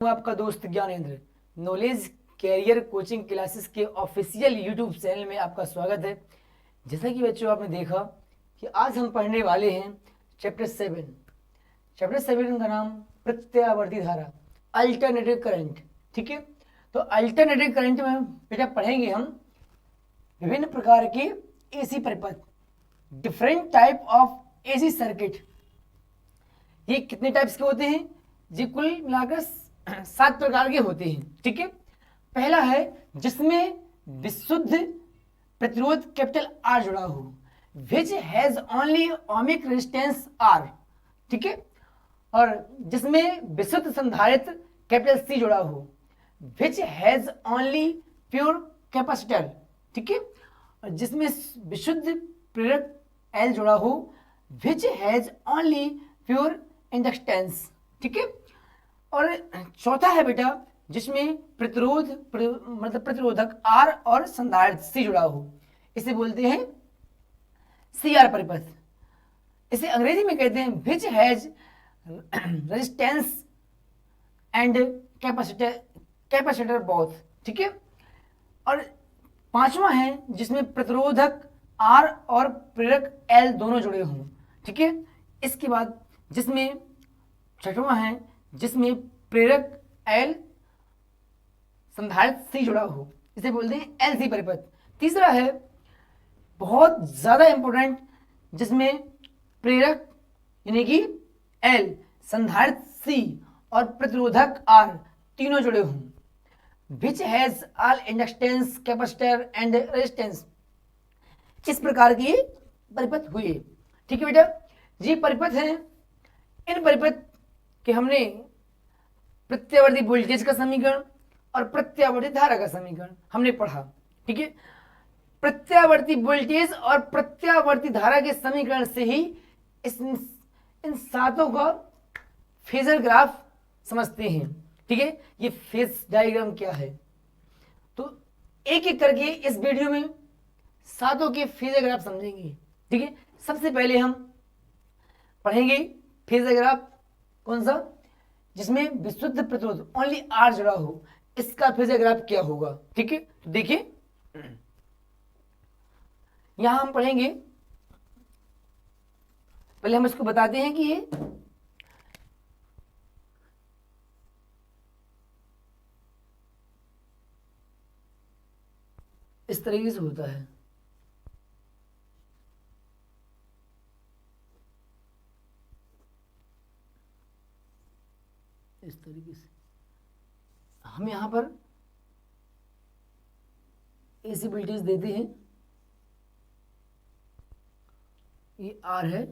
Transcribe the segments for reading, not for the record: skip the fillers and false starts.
हूँ आपका दोस्त Gyanendra. Knowledge career coaching classes के ऑफिशियल यूट्यूब चैनल में आपका स्वागत है। जैसा कि बच्चों आपने देखा कि आज हम पढ़ने वाले हैं चैप्टर 7। चैप्टर 7 का नाम प्रत्यावर्ती धारा, अल्टरनेटिव करंट। ठीक है, तो अल्टरनेटिव करंट में बेटा पढ़ेंगे हम विभिन्न प्रकार के एसी परिपथ, different type of AC circuit. ये कितने टाइप्स के होते हैं? ये कुल मिलाकर 7 प्रकार के होते हैं। ठीक है, पहला है जिसमें विशुद्ध प्रतिरोध कैपिटल आर जुड़ा हो, which has only ohmic resistance R. ठीक है, और जिसमें विशुद्ध संधारित्र कैपिटल सी जुड़ा हो, which has only pure capacitor. ठीक है, और जिसमें विशुद्ध प्रेरक एल जुड़ा हो, which has only pure inductance. ठीक है, और चौथा है बेटा जिसमें मतलब प्रतिरोधक आर और संधारित्र सी जुड़ा हो, इसे बोलते हैं सी आर परिपथ। इसे अंग्रेजी में कहते हैं which has resistance and capacitor both. ठीक है, और पांचवा है जिसमें प्रतिरोधक आर और प्रेरक एल दोनों जुड़े हों। ठीक है, इसके बाद जिसमें छठवां है जिसमें प्रेरक एल संधारित्र सी जुड़ा हो, इसे बोलते हैं एल सी परिपथ। तीसरा है बहुत ज्यादा इंपॉर्टेंट, जिसमें प्रेरक यानी कि एल, संधारित्र सी और प्रतिरोधक आर तीनों जुड़े हों, which has all inductance capacitor and resistance. इस प्रकार की परिपथ हुए। ठीक है बेटा, ये परिपथ हैं। इन परिपथ कि हमने प्रत्यावर्ती वोल्टेज का समीकरण और प्रत्यावर्ती धारा का समीकरण हमने पढ़ा। ठीक है, प्रत्यावर्ती वोल्टेज और प्रत्यावर्ती धारा के समीकरण से ही इन सातों का फेजर ग्राफ समझते हैं। ठीक है, ये फेज डायग्राम क्या है, तो एक एक करके इस वीडियो में सातों के फेजर ग्राफ समझेंगे। ठीक है, सबसे पहले हम पढ़ेंगे फेजर ग्राफ कौन सा, जिसमें विशुद्ध प्रतिरोध ओनली आर जुड़ा हो, इसका फेजर ग्राफ क्या होगा। ठीक है, तो देखिए यहां हम पढ़ेंगे। पहले हम इसको बताते हैं कि ये इस तरीके से होता है। इस तरीके से हम यहां पर एसी वोल्टेज देते हैं, ये आर है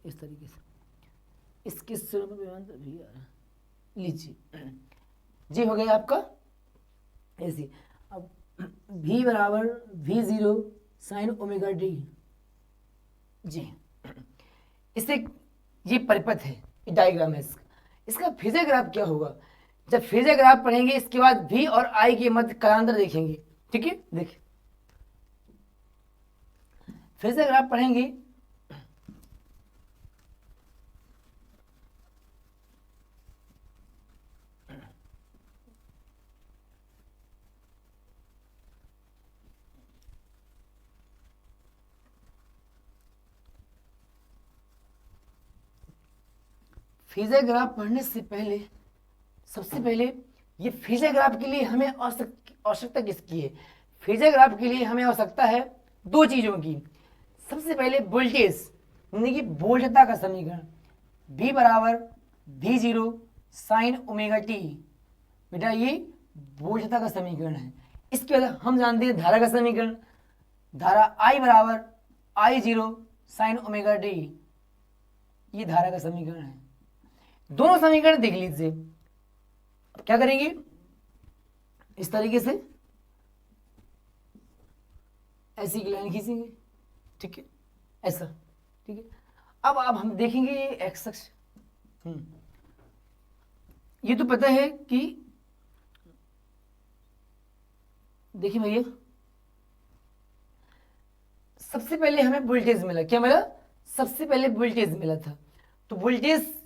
इस तरीके से, इसके लीजिए जी हो गया आपका एसी। अब V बराबर V0 sine omega D G, इससे ये परिपथ है, ये डायग्राम है इसका फेजर ग्राफ क्या होगा। जब फेजर ग्राफ पढ़ेंगे इसके बाद V और I के मध्य कालांतर देखेंगे। ठीक है, देखिए फेजर ग्राफ पढ़ेंगे फेजर ग्राफ पढ़ने से पहले सबसे पहले ये फेजर ग्राफ के लिए हमें आवश्यकता किसकी है? फेजर ग्राफ के लिए हमें आवश्यकता है दो चीजों की। सबसे पहले वोल्टेज यानी कि वोल्टता का समीकरण, V बराबर V0 साइन ओमेगा टी। बेटा ये वोल्टता का समीकरण है। इसके बाद हम जानते हैं धारा का समीकरण, धारा I बराबर I0 साइन ओमेगा टी, ये धारा का समीकरण है। दोनों समीकरण देख लीजिए। क्या करेंगे, इस तरीके से ऐसी लाइन खींचेंगे। ठीक है, ऐसा। ठीक है, अब हम देखेंगे ये एक्स अक्ष। ये तो पता है कि देखिए भैया, सबसे पहले हमें वोल्टेज मिला। क्या मिला? सबसे पहले वोल्टेज मिला था। तो वोल्टेज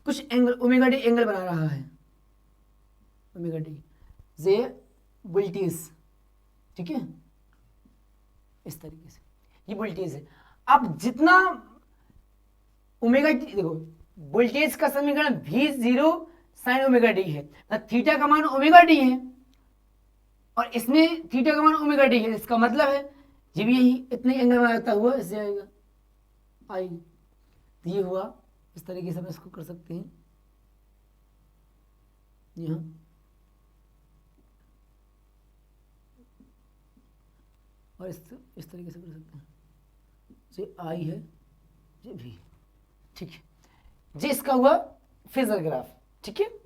कुछ एंगल ओमेगा डी एंगल बना रहा है, ओमेगा डी जे वोल्टेज, ठीक है, इस तरीके से ये वोल्टेज है। अब जितना ओमेगा डी, देखो वोल्टेज का समीकरण भी 0 साइन ओमेगा डी है, थीटा का मान ओमेगा डी है और इसमें थीटा का मान ओमेगा डी है, इसका मतलब है ये भी यही इतने एंगल में आता हुआ इससे आएगा आई। ये हुआ, इस तरीके से हम इसको कर सकते हैं यहाँ, और इस तरीके से कर सकते हैं, ये आई है ये भी, ठीक है। ये इसका हुआ फेजर ग्राफ, ठीक है।